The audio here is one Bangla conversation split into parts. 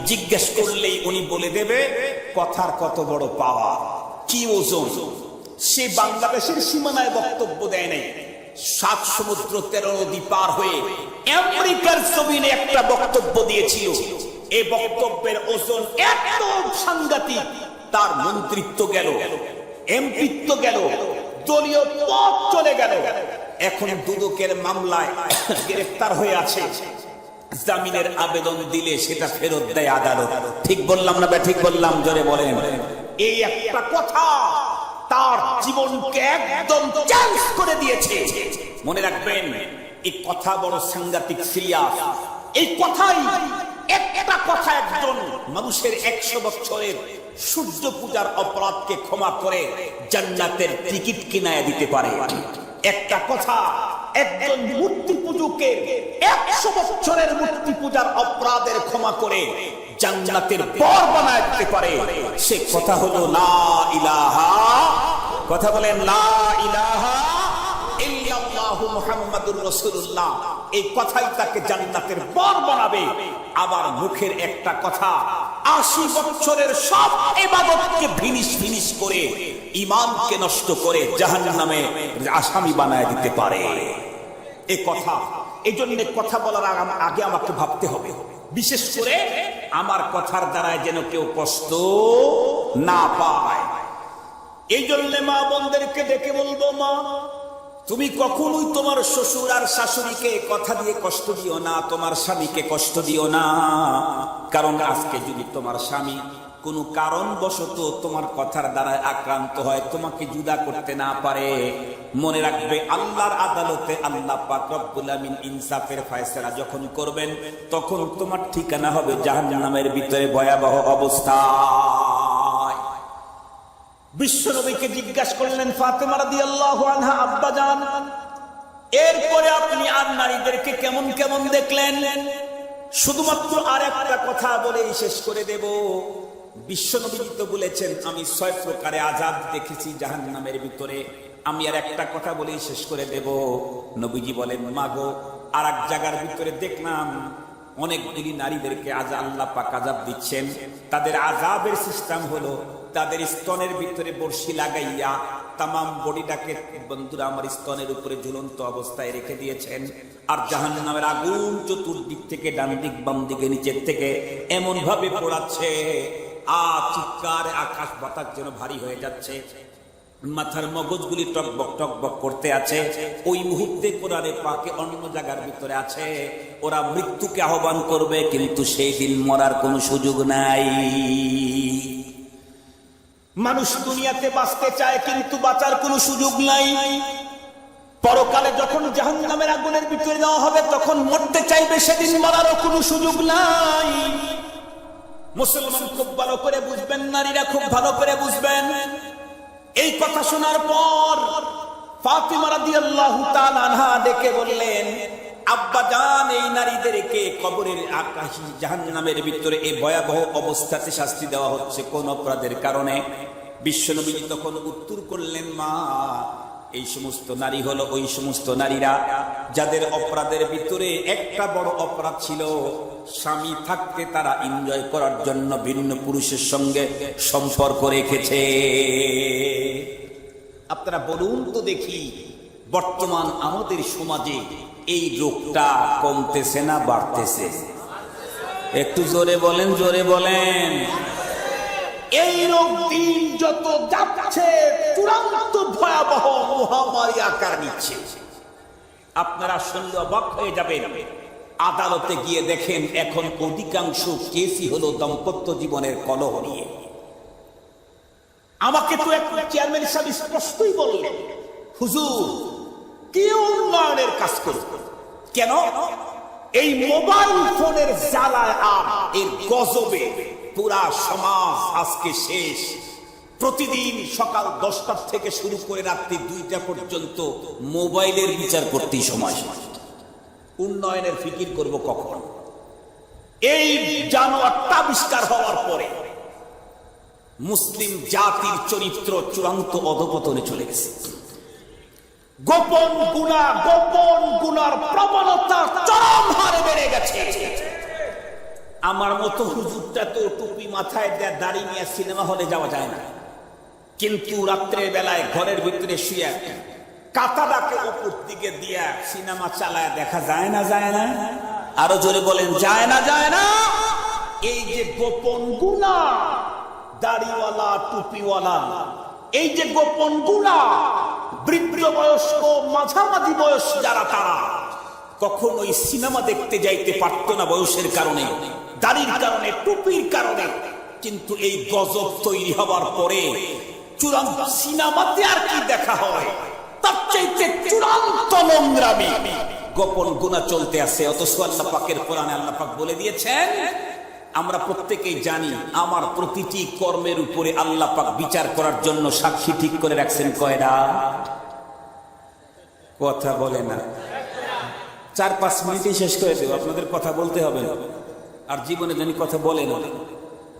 জিজ্ঞেস করলেই উনি বলে দেবে কথার কত বড় পাওয়া, কি ওজন। সে বাংলাদেশের সীমানায় বক্তব্য দেয় নাই, 7 সমুদ্র 13 নদী পার হয়ে আমেরিকার জমিনে একটা বক্তব্য দিয়েছিল। এই বক্তব্যের ওজন এত সাংঘাতিক, তার মন্ত্রিত্ব গেল, এমপিত্ব গেল, দলীয় পদ চলে গেল। এখন দুদকের মামলায় গ্রেফতার হয়ে আছে। জামিনের আবেদন দিলে সেটা ফেরত দেয় আদালত। ঠিক বললাম না ঠিক বললাম? জোরে বলেন। এই একটা কথা তার জীবনকে একদম চেঞ্জ করে দিয়েছে। মনে রাখবেন, এই কথা বড় সাংঘাতিক সিরিয়াস। এই কথাই একটা কথা একজন মানুষের 100 বছরের সূর্য পূজার অপরাধকে ক্ষমা করে জান্নাতের টিকিট কিনায় দিতে পারে। একটা কথা একজন মূর্তি পূজকের 100 বছরের মূর্তি পূজার অপরাধের ক্ষমা করে জান্নাতের বর বানায় দিতে পারে। সে কথা হলো লা ইলাহা, কথা বলেন লা ইলাহা ইল্লাল্লাহু মুহাম্মাদুর রাসূলুল্লাহ। এই কথাই তাকে জান্নাতের বর বানাবে। আবার মুখের একটা কথা 80 বছরের সব ইবাদতকে ভিনিশ ভিনিশ করে ঈমানকে নষ্ট করে জাহান্নামে আসামি বানায় দিতে পারে। এই কথা, এই জন্য কথা বলার আগে আমাকে ভাবতে হবে, বিশেষ করে আমার কথার দ্বারায় যেন কেউ কষ্ট না পায়। এই জন্য মা বোনদেরকে ডেকে বলবো, মা তুমি কখনোই তোমার শ্বশুর আর শাশুড়িকে কথা দিয়ে কষ্ট দিও না, তোমার স্বামীকে কষ্ট দিও না। কারণ আজকে যদি তোমার স্বামী কোনো কারণবশত তোমার কথার দ্বারা আক্রান্ত হয়, তোমাকে জুদা করতে না পারে, মনে রাখবে আল্লাহর আদালতে আল্লাহ পাক রব্বুল আমিন ইনসাফের ফয়সালা যখন করবেন, তখন তোমার ঠিকানা হবে জাহান্নামের ভিতরে ভয়াবহ অবস্থা। বিশ্বনবীকে জিজ্ঞাসা করলেন ফাতেমা রাদিয়াল্লাহু আনহা, আব্বা জান, এরপরে আপনি আর নারীদেরকে কেমন কেমন দেখলেন? শুধুমাত্র আর একটা কথা বলে শেষ করে দেব। বিশ্বনবী তো বলেছেন আমি 6 প্রকারে আযাব দেখেছি জাহান্নামের ভিতরে। আমি আর একটা কথা বলে শেষ করে দেব। নবীজি বলেন, মাগো, আর এক জায়গার ভিতরে দেখলাম অনেকগুলি নারীদেরকে আজ আল্লাহ পাক আযাব দিচ্ছেন। তাদের আযাবের সিস্টেম হলো তাদের স্তনের ভিতরে বর্ষি লাগাইয়া তামাম বডিটাকে, বন্ধুরা, আমার স্তনের উপরে ঝুলন্ত অবস্থায় রেখে দিয়েছেন। আর জাহান্নামের আগুন চতুর্দিক থেকে, ডান দিক বাম দিকে নিচের থেকে এমন ভাবে পোড়াচ্ছে, চিৎকার আকাশ বাতাস যেন ভারী হয়ে যাচ্ছে। মাথার মগজগুলি টকবক টকবক করতে আছে। ওই মুহূর্তে কোরআনে পাকে অন্য জায়গার ভিতরে আছে, ওরা মৃত্যুকে আহ্বান করবে, কিন্তু সেই দিন মরার কোনো সুযোগ নাই। মানুষ দুনিয়াতে বাঁচতে চায় কিন্তু বাঁচার কোনো সুযোগ নাই। পরকালে যখন জাহান্নামের আগুনের ভিতরে দেওয়া হবে, তখন মরতে চাইবে, সেদিন মরারও কোনো সুযোগ নাই। মুসলমান খুব ভালো করে বুঝবেন, নারীরা খুব ভালো করে বুঝবেন। এই কথা শোনার পর ফাতিমা রাদিয়াল্লাহু তাআলা আনহা ডেকে বললেন, আব্বা জান, এই নারীদেরকে কবরের আকাশী জাহান্নামের ভিতরে এই ভয়াবহ অবস্থাতে শাস্তি দেওয়া হচ্ছে কোন অপরাধের কারণে? বিশ্বনবী তখন উত্তর করলেন, মা, এই সমস্ত নারী হলো ওই সমস্ত নারীরা যাদের অপরাধের ভিতরে একটা বড় অপরাধ ছিল, স্বামী থাকতে তারা এনজয় করার জন্য ভিন্ন পুরুষের সঙ্গে সম্পর্ক রেখেছে। আপনারা বলুন তো দেখি, বর্তমান আমাদের সমাজে এই রোগটা কমতেছে না বাড়তেছে? একটু জোরে বলেন, জোরে বলেন। এই রোগ দিন যত যাচ্ছে চূড়ান্ত ভয়াবহ মহামারী আকার নিচ্ছে। আপনারা শুনলে অবাক হয়ে যাবেন। আদালতে গিয়ে দেখেন এখন অধিকাংশ কেসই হলো দাম্পত্য জীবনের কলহ নিয়ে। আমাকে তো এক চেয়ারম্যান সাহেব স্পষ্টই বললেন, হুজুর, কি উন্নয়নের কাজ করব? কেন? এই মোবাইল ফোনের জ্বালায় আর এর গজবে পুরা সমাজ আজকে শেষ। প্রতিদিন সকাল 10টা থেকে শুরু করে রাত্রি 2টা পর্যন্ত মোবাইলের বিচার করতেই সময়। উন্নয়নের ফিকির করব কখন? এই জানোয়ারটা আবিষ্কার হওয়ার পরে মুসলিম জাতির চরিত্র চূড়ান্ত অধঃপতনে চলে গেছে। গোপন গুনার প্রবণতা চরম হারে বেড়ে গেছে। আমার মতো হুজুরটা তো টুপি মাথায় দেয়া দাড়ি নিয়ে সিনেমা হলে যাওয়া যায় না, কিন্তু রাত্রের বেলায় ঘরের ভিতরে শুয়ে কাতাটাকে উপর দিকে দিয়া সিনেমা চালায় দেখা যায় না? যায় না? আরো জোরে বলেন, যায় না? যায় না? এই যে গোপন গুনাহ, দাড়িওয়ালা টুপিওয়ালা, এই যে গোপন গুনাহ, বৃদ্ধ বয়স্ক মাঝামাঝি বয়স যারা, তারা কখনোই সিনেমা দেখতে যাইতে পারতো না বয়সের কারণে, দাড়ির কারণে, টুপির কারণে। কিন্তু এই গজব তৈরি হবার পরে চূড়ান্ত সিনেমাতে আর কি দেখা হয়, তার চাইতে চূড়ান্ত নোংরামি, গোপন গুনাহ চলতে আছে। অথচ আল্লাহ পাকের কোরআনে আল্লাহ পাক বলে দিয়েছেন, আমরা প্রত্যেকেই জানি আমার প্রতিটি কর্মের উপরে আল্লাহ পাক বিচার করার জন্য সাক্ষী ঠিক করে রাখছেন কয়টা? কথা বলে না। 4-5 মিনিটে শেষ করে দেব, আপনাদের কথা বলতে হবে না। আর জীবনে যদি কথা বলে না,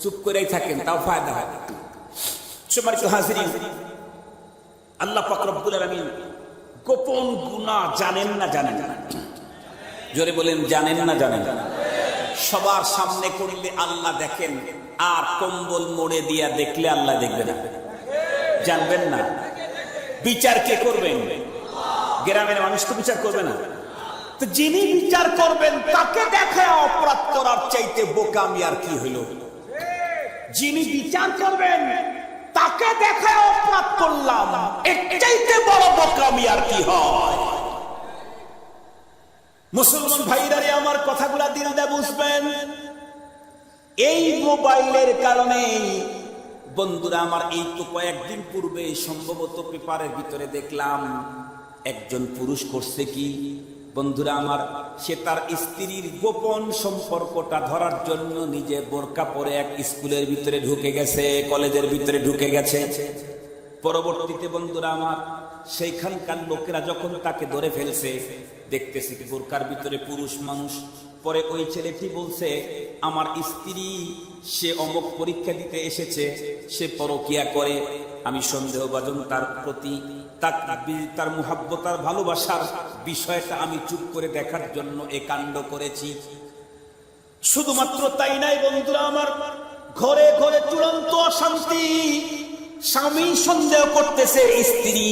চুপ করেই থাকেন, তাও ফায়দা হয়। সম্মানিত হাজিরিন, আল্লাহ পাক রব্বুল আলামিন গোপন গুনাহ জানেন না? জানেন না? জোরে বলেন, জানেন না? জানেন না? সবার সামনে করলে আল্লাহ দেখেন, আর কম্বল মোড়ে দিয়া দেখলে আল্লাহ দেখবে না? জানবেন না? বিচার কে করবেন? গ্রামের মানুষ তো বিচার করবে না। তো যিনি বিচার করবেন তাকে দেখে অপরাধ করার চাইতে বোকামি আর কি হইল? যিনি বিচার করবেন তাকে দেখে অপরাধ করলাম, এর চাইতে বড় বোকামি আর কি হয়? মুসলমান ভাইরা রে, আমার কথাগুলা দিল দিয়ে বুঝবেন। এই মোবাইলের কারণে বন্ধুরা আমার, এই তো কয়েকদিন পূর্বে সম্ভবত পেপারের ভিতরে দেখলাম একজন পুরুষ করছে কি বন্ধুরা আমার, সে তার স্ত্রীর গোপন সম্পর্কটা ধরার জন্য নিজে বোরকা পরে এক স্কুলের ভিতরে ঢুকে গেছে, কলেজের ভিতরে ঢুকে গেছে। পরবর্তীতে বন্ধুরা আমার, সেইখানকার লোকেরা যখন তাকে ধরে ফেলছে, দেখতেছি কি বোরকার ভিতরে পুরুষ মানুষ। পরে ওই ছেলেটি বলছে, আমার স্ত্রী সে অমুক পরীক্ষা দিতে এসেছে, সে পরকিয়া করে, আমি সন্দেহভাজন তার প্রতি, তার মুহাব্বত আর ভালোবাসার বিষয়টা আমি চুপ করে দেখার জন্য এ কাণ্ড করেছি। শুধুমাত্র তাই নাই বন্ধুরা আমার, ঘরে ঘরে চূড়ান্ত অশান্তি। স্বামী সন্দেহ করতেছে স্ত্রী,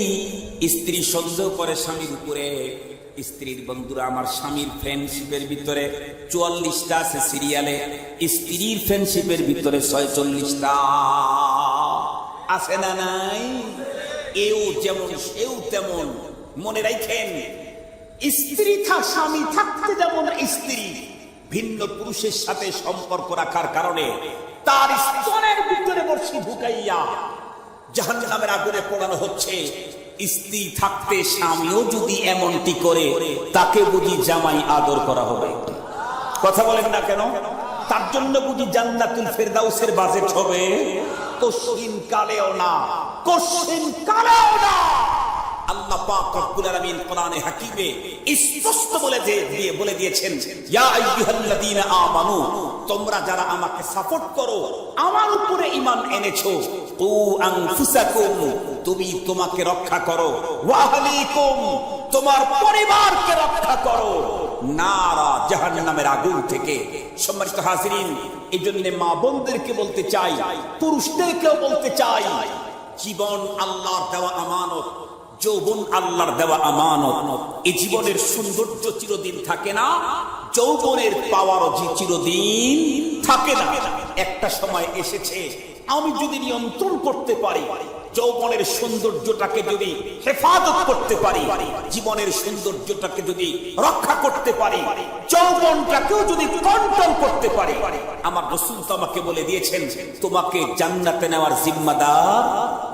স্ত্রী সন্দেহ করে স্বামীর উপরে। স্ত্রীর বন্ধুরা আমার, স্বামীর ফ্রেন্ডশিপের ভিতরে 44টা আছে সিরিয়ালে, স্ত্রীর ফ্রেন্ডশিপের ভিতরে 46টা আছে না নাই? এও যেমন সেও তেমন। মনে রাখেন, স্ত্রী স্বামী থাকতে যেমন স্ত্রী ভিন্ন পুরুষের সাথে সম্পর্ক রাখার কারণে তার স্তনের ভিতরে বর্ষি ঢুকাইয়া জাহান্নামের আগুনে পোড়ানো হচ্ছে, স্ত্রী থাকতে স্বামীও যদি এমনটি করে, তাকে বুঝি জামাই আদর করা হবে? কথা বলেন না কেন? তার জন্য বুঝি জান্নাতুল ফেরদাউসের বাজেট হবে? কোশ্চিন কালেও না, কোশ্চিন কালেও না। আল্লাহ পাক রব্বুল আলামিন কোরআনে হাকিমে স্পষ্ট বলে দিয়েছেন, ইয়া আইয়ুহাল্লাযীনা আমানু, তোমরা যারা আমাকে সাপোর্ট করো, আমার উপরে ঈমান এনেছো, কু আনফুসাকুম, তুমি তোমাকে রক্ষা করো, ওয়া আহলিকুম, তোমার পরিবারকে রক্ষা করো নারা, জাহান্নামের আগুন থেকে। সম্মানিত হাজিরিন, এইজন্য মা বোনদেরকে বলতে চাই, পুরুষদেরকেও বলতে চাই, জীবন আল্লাহর দেওয়া আমানত, যৌবন আল্লাহর দেওয়া আমানত। এই জীবনের সৌন্দর্য চিরদিন থাকে না, যৌবনের পাওয়ারও চিরদিন থাকে না। একটা সময় এসেছে, আমি যদি নিয়ন্ত্রণ করতে পারি, যৌবনের সৌন্দর্যটাকে যদি হেফাজত করতে পারি, জীবনের সৌন্দর্যটাকে যদি রক্ষা করতে পারি, যৌবনটাকেও যদি কন্ট্রোল করতে পারি, আমার রাসূল তো আমাকে বলে দিয়েছেন, তোমাকে জান্নাতে নেওয়ার জিম্মাদার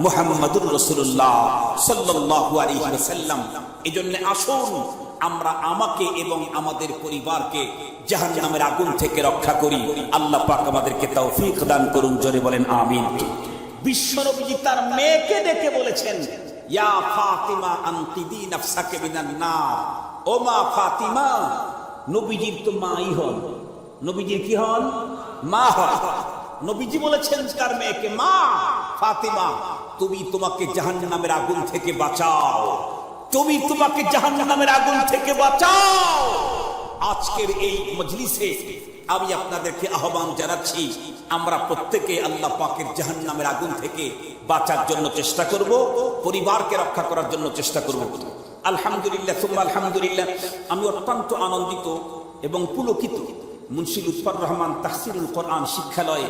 মুহাম্মাদুর রাসূলুল্লাহ সাল্লাল্লাহু আলাইহি ওয়াসাল্লাম। এজন্য আসুন আমরা আমাকে এবং আমাদের পরিবারকে জাহান্নামের আগুন থেকে রক্ষা করি। আল্লাহ পাক আমাদেরকে তৌফিক দান করুন, জোরে বলেন আমিন। বিশ্বনবীজি তার মেয়েকে ডেকে বলেছেন, ইয়া ফাতিমা আনকিদি নাফসাকে মিনান নার, ও মা ফাতিমা। নবীজির তো মাই হন, নবীজির কি হন? মা হন। নবীজি বলেছেন তার মেয়েকে, মা ফাতিমা, তুমি তোমাকে জাহান্নামের আগুন থেকে বাঁচাও, তুমি তোমাকে জাহান্নামের আগুন থেকে বাঁচাও। আজকের এই মজলিসে আমি আপনাদেরকে আহ্বান জানাচ্ছি, আমরা প্রত্যেকে আল্লাহ পাকের জাহান্নামের আগুন থেকে বাঁচার জন্য চেষ্টা করব, পরিবারকে রক্ষা করার জন্য চেষ্টা করব। আলহামদুলিল্লাহ সুম্মা আলহামদুলিল্লাহ, আমি অত্যন্ত আনন্দিত এবং পুলকিত। মুন্সি লুৎফর রহমান তাহসিরুল কোরআন শিক্ষালয়ে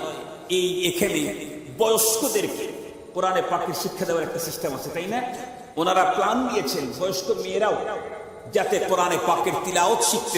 এখানে বয়স্কদেরকে কোরআনে পাকের শিক্ষা দেওয়ার একটা সিস্টেম আছে, তাই না? ওনারা প্ল্যান নিয়েছেন বয়স্ক মেয়েরাও যাতে কোরআনে পাকের তিলাওয়াত শিখতে